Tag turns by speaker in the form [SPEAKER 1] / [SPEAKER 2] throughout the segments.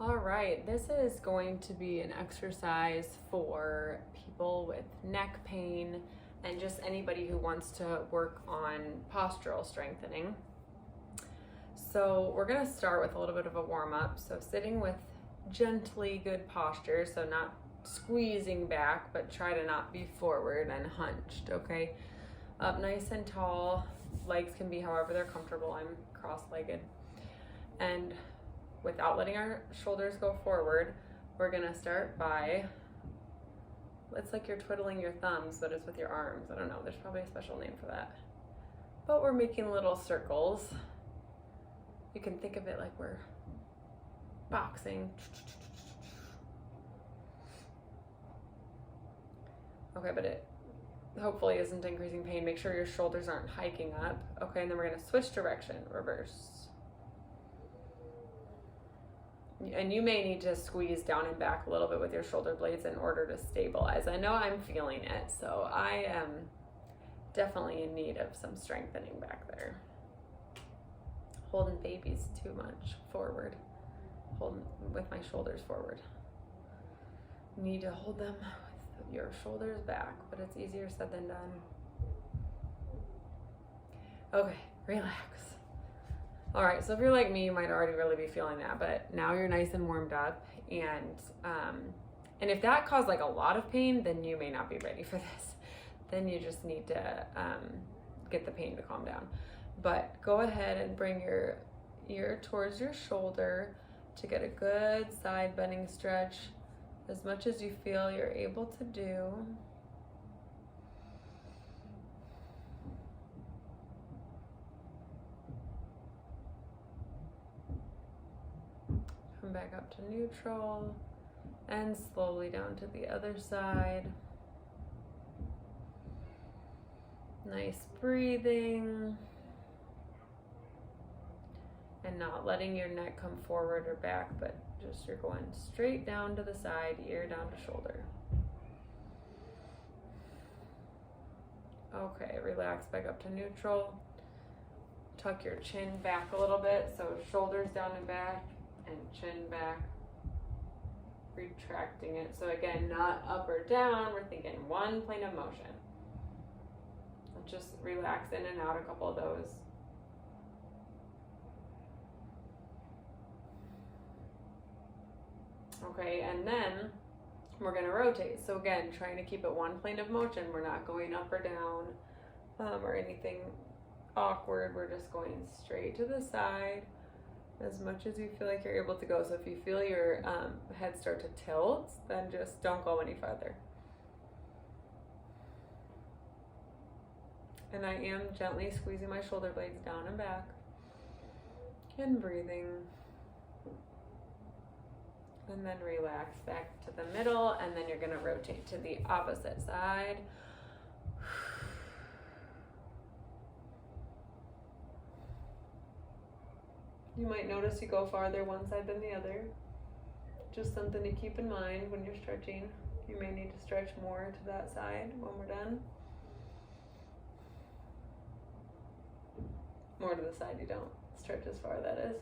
[SPEAKER 1] All right, this is going to be an exercise for people with neck pain and just anybody who wants to work on postural strengthening. So we're going to start with a little bit of a warm-up. So sitting with gently good posture, so not squeezing back, but try to not be forward and hunched, okay? Up nice and tall. Legs can be however they're comfortable. I'm cross-legged. And without letting our shoulders go forward, we're gonna start by, it's like you're twiddling your thumbs, but it's with your arms. I don't know, there's probably a special name for that. But we're making little circles. You can think of it like we're boxing. Okay, but it hopefully isn't increasing pain. Make sure your shoulders aren't hiking up. Okay, and then we're gonna switch direction, reverse. And you may need to squeeze down and back a little bit with your shoulder blades in order to stabilize. I know I'm feeling it, so I am definitely in need of some strengthening back there. Holding babies too much forward. Holding with my shoulders forward. You need to hold them with your shoulders back, but it's easier said than done. Okay, relax. All right, so if you're like me, you might already really be feeling that, but now you're nice and warmed up, and if that caused like a lot of pain, then you may not be ready for this. Then you just need to get the pain to calm down. But go ahead and bring your ear towards your shoulder to get a good side bending stretch as much as you feel you're able to do. Come back up to neutral and slowly down to the other side. Nice breathing. And not letting your neck come forward or back, but just you're going straight down to the side, ear down to shoulder. Okay, relax back up to neutral. Tuck your chin back a little bit, so shoulders down and back, and chin back, retracting it. So again, not up or down, we're thinking one plane of motion. Just relax in and out a couple of those. Okay, and then we're gonna rotate. So again, trying to keep it one plane of motion. We're not going up or down or anything awkward. We're just going straight to the side as much as you feel like you're able to go. So if you feel your head start to tilt, then just don't go any farther. And I am gently squeezing my shoulder blades down and back and breathing. And then relax back to the middle, and then you're gonna rotate to the opposite side. You might notice you go farther one side than the other. Just something to keep in mind when you're stretching. You may need to stretch more to that side when we're done. More to the side you don't stretch as far, that is.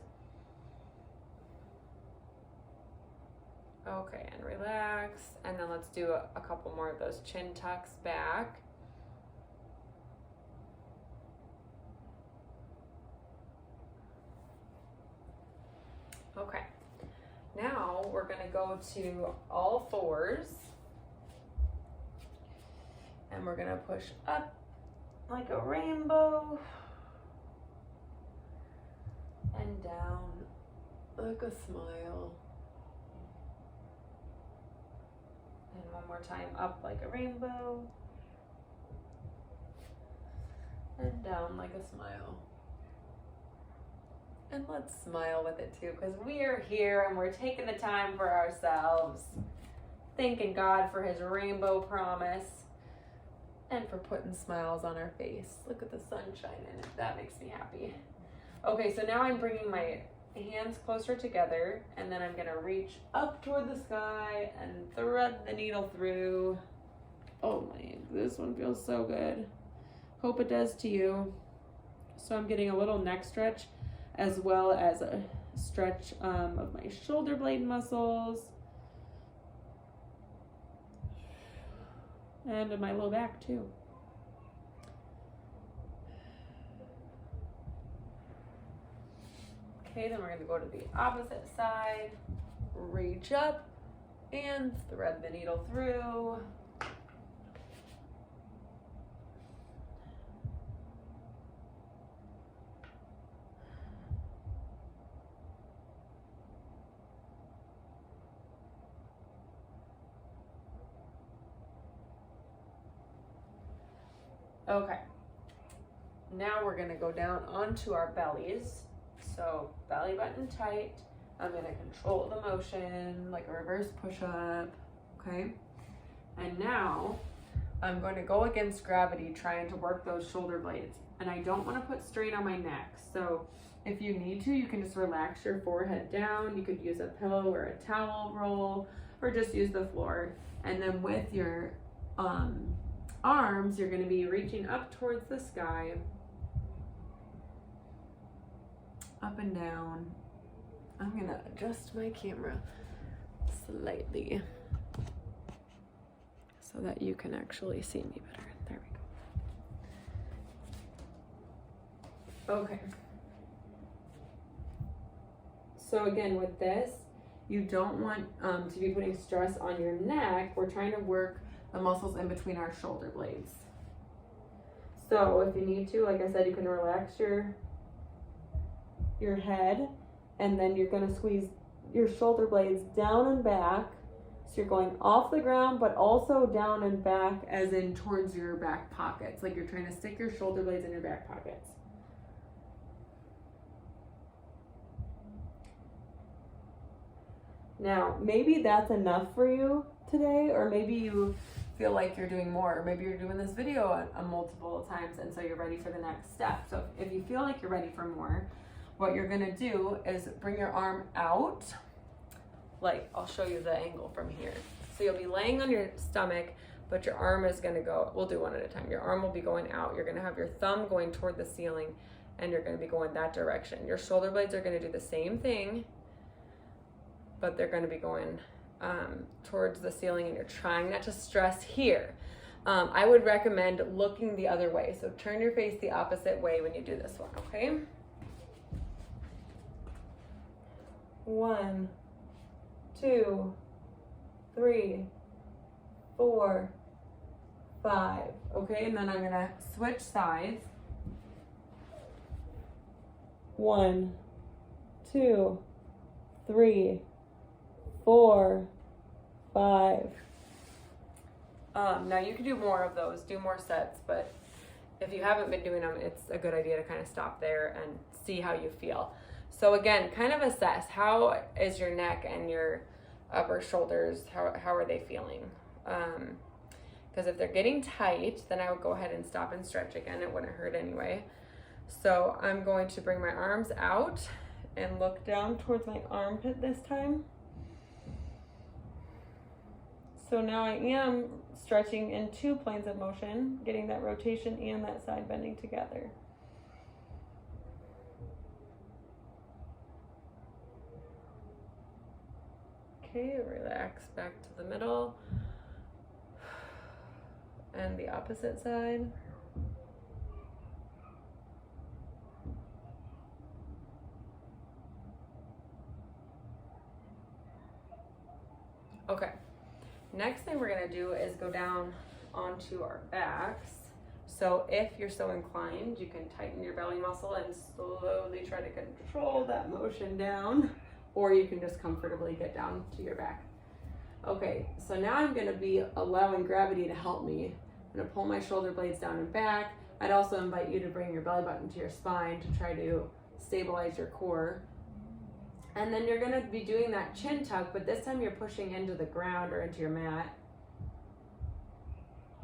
[SPEAKER 1] Okay, and relax. And then let's do a couple more of those chin tucks back. Okay, now we're gonna go to all fours. And we're gonna push up like a rainbow. And down like a smile. And one more time, up like a rainbow. And down like a smile. And let's smile with it too, because we are here and we're taking the time for ourselves. Thanking God for his rainbow promise and for putting smiles on our face. Look at the sunshine in it. That makes me happy. Okay, so now I'm bringing my hands closer together, and then I'm gonna reach up toward the sky and thread the needle through. Oh my, this one feels so good. Hope it does to you. So I'm getting a little neck stretch as well as
[SPEAKER 2] stretch of my shoulder blade muscles and in my low back too. Okay, then we're going to go to the opposite side, reach up and thread the needle through. Okay, now we're going to go down onto our bellies. So belly button tight. I'm going to control the motion like a reverse push-up, okay? And now I'm going to go against gravity trying to work those shoulder blades. And I don't want to put strain on my neck. So if you need to, you can just relax your forehead down. You could use a pillow or a towel roll or just use the floor. And then with your arms, you're going to be reaching up towards the sky, up and down. I'm going to adjust my camera slightly so that you can actually see me better. There we go. Okay. So again, with this, you don't want to be putting stress on your neck. We're trying to work the muscles in between our shoulder blades. So if you need to, like I said, you can relax your head, and then you're going to squeeze your shoulder blades down and back. So you're going off the ground, but also down and back, as in towards your back pockets. Like you're trying to stick your shoulder blades in your back pockets. Now, maybe that's enough for you today, or maybe you feel like you're doing more, or maybe you're doing this video multiple times, and so you're ready for the next step. So if you feel like you're ready for more, what you're gonna do is bring your arm out. Like, I'll show you the angle from here. So you'll be laying on your stomach, but your arm is gonna go, we'll do one at a time. Your arm will be going out. You're gonna have your thumb going toward the ceiling, and you're gonna be going that direction. Your shoulder blades are gonna do the same thing, but they're gonna be going towards the ceiling, and you're trying not to stress here. I would recommend looking the other way. So turn your face the opposite way when you do this one, okay? 1, 2, 3, 4, 5. Okay, and then I'm gonna switch sides. 1, 2, 3, 4, 5. Now you can do more of those, do more sets, but if you haven't been doing them, it's a good idea to kind of stop there and see how you feel. So again, kind of assess, how is your neck and your upper shoulders, how are they feeling? Because if they're getting tight, then I would go ahead and stop and stretch again. It wouldn't hurt anyway. So I'm going to bring my arms out and look down towards my armpit this time. So now I am stretching in 2 planes of motion, getting that rotation and that side bending together. Okay, relax back to the middle and the opposite side. Okay, next thing we're gonna do is go down onto our backs. So if you're so inclined, you can tighten your belly muscle and slowly try to control that motion down, or you can just comfortably get down to your back. Okay, so now I'm gonna be allowing gravity to help me. I'm gonna pull my shoulder blades down and back. I'd also invite you to bring your belly button to your spine to try to stabilize your core. And then you're gonna be doing that chin tuck, but this time you're pushing into the ground or into your mat.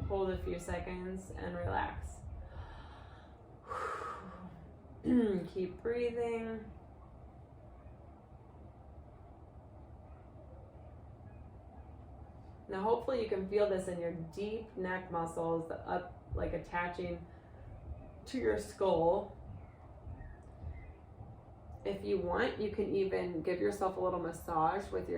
[SPEAKER 2] Hold a few seconds and relax. Keep breathing. Now hopefully you can feel this in your deep neck muscles, the up, like attaching to your skull. If you want, you can even give yourself a little massage with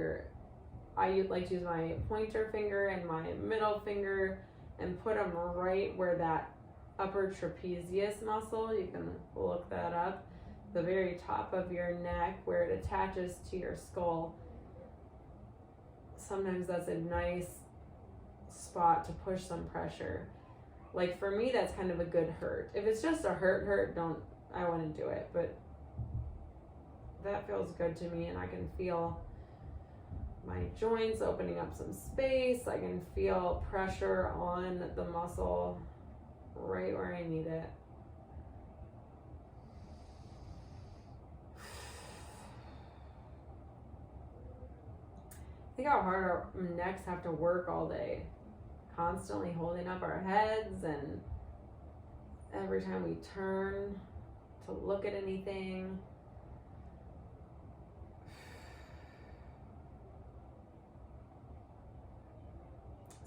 [SPEAKER 2] I like to use my pointer finger and my middle finger and put them right where that upper trapezius muscle, you can look that up, the very top of your neck where it attaches to your skull. Sometimes that's a nice spot to push some pressure. Like for me, that's kind of a good hurt. If it's just a hurt, I wouldn't do it, but that feels good to me, and I can feel my joints opening up some space. I can feel pressure on the muscle right where I need it. Think how hard our necks have to work all day, constantly holding up our heads, and every time we turn to look at anything.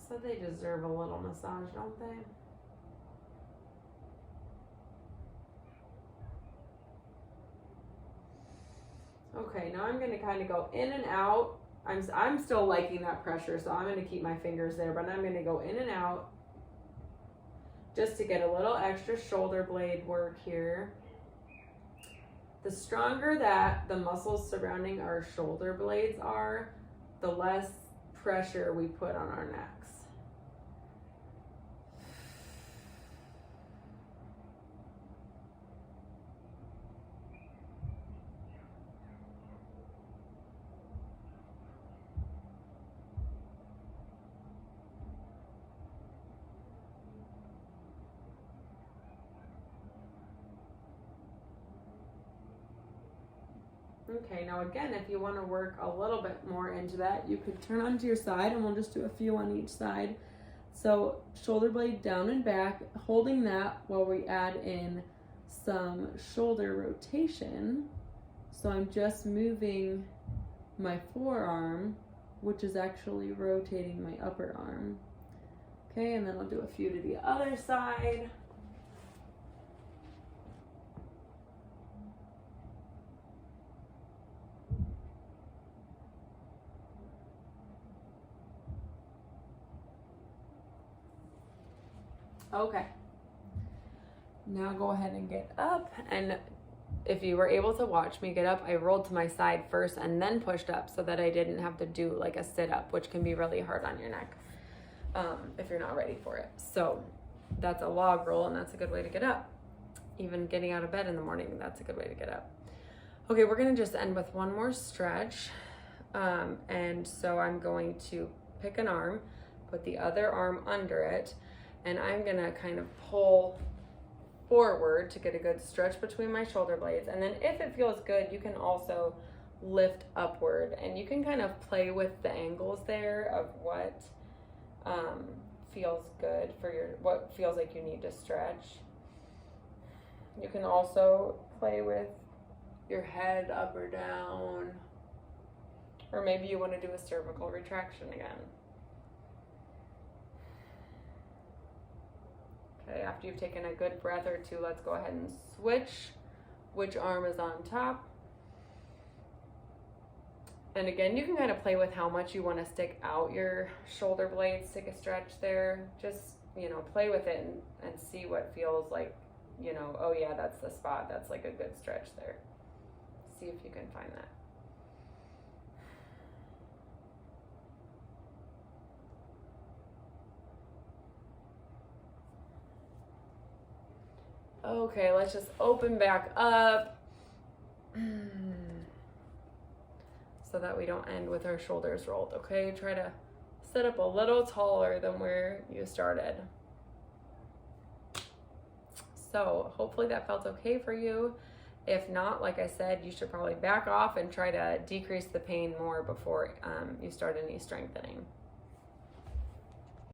[SPEAKER 2] So they deserve a little massage, don't they? Okay, now I'm going to kind of go in and out. I'm still liking that pressure, so I'm going to keep my fingers there, but I'm going to go in and out just to get a little extra shoulder blade work here. The stronger that the muscles surrounding our shoulder blades are, the less pressure we put on our necks. Okay, now again, if you want to work a little bit more into that, you could turn onto your side, and we'll just do a few on each side. So shoulder blade down and back, holding that while we add in some shoulder rotation. So I'm just moving my forearm, which is actually rotating my upper arm. Okay, and then I'll do a few to the other side. Okay, now go ahead and get up, and if you were able to watch me get up, I rolled to my side first and then pushed up so that I didn't have to do like a sit up, which can be really hard on your neck if you're not ready for it. So that's a log roll, and that's a good way to get up. Even getting out of bed in the morning, that's a good way to get up. Okay, we're gonna just end with one more stretch. And so I'm going to pick an arm, put the other arm under it, and I'm gonna kind of pull forward to get a good stretch between my shoulder blades. And then if it feels good, you can also lift upward, and you can kind of play with the angles there of what feels good for what feels like you need to stretch. You can also play with your head up or down, or maybe you want to do a cervical retraction again. Okay, after you've taken a good breath or two, let's go ahead and switch which arm is on top. And again, you can kind of play with how much you want to stick out your shoulder blades, take a stretch there. Just, play with it and see what feels like, oh yeah, that's the spot. That's like a good stretch there. See if you can find that. Okay, let's just open back up so that we don't end with our shoulders rolled. Okay, try to sit up a little taller than where you started. So hopefully that felt okay for you. If not, like I said, you should probably back off and try to decrease the pain more before you start any strengthening.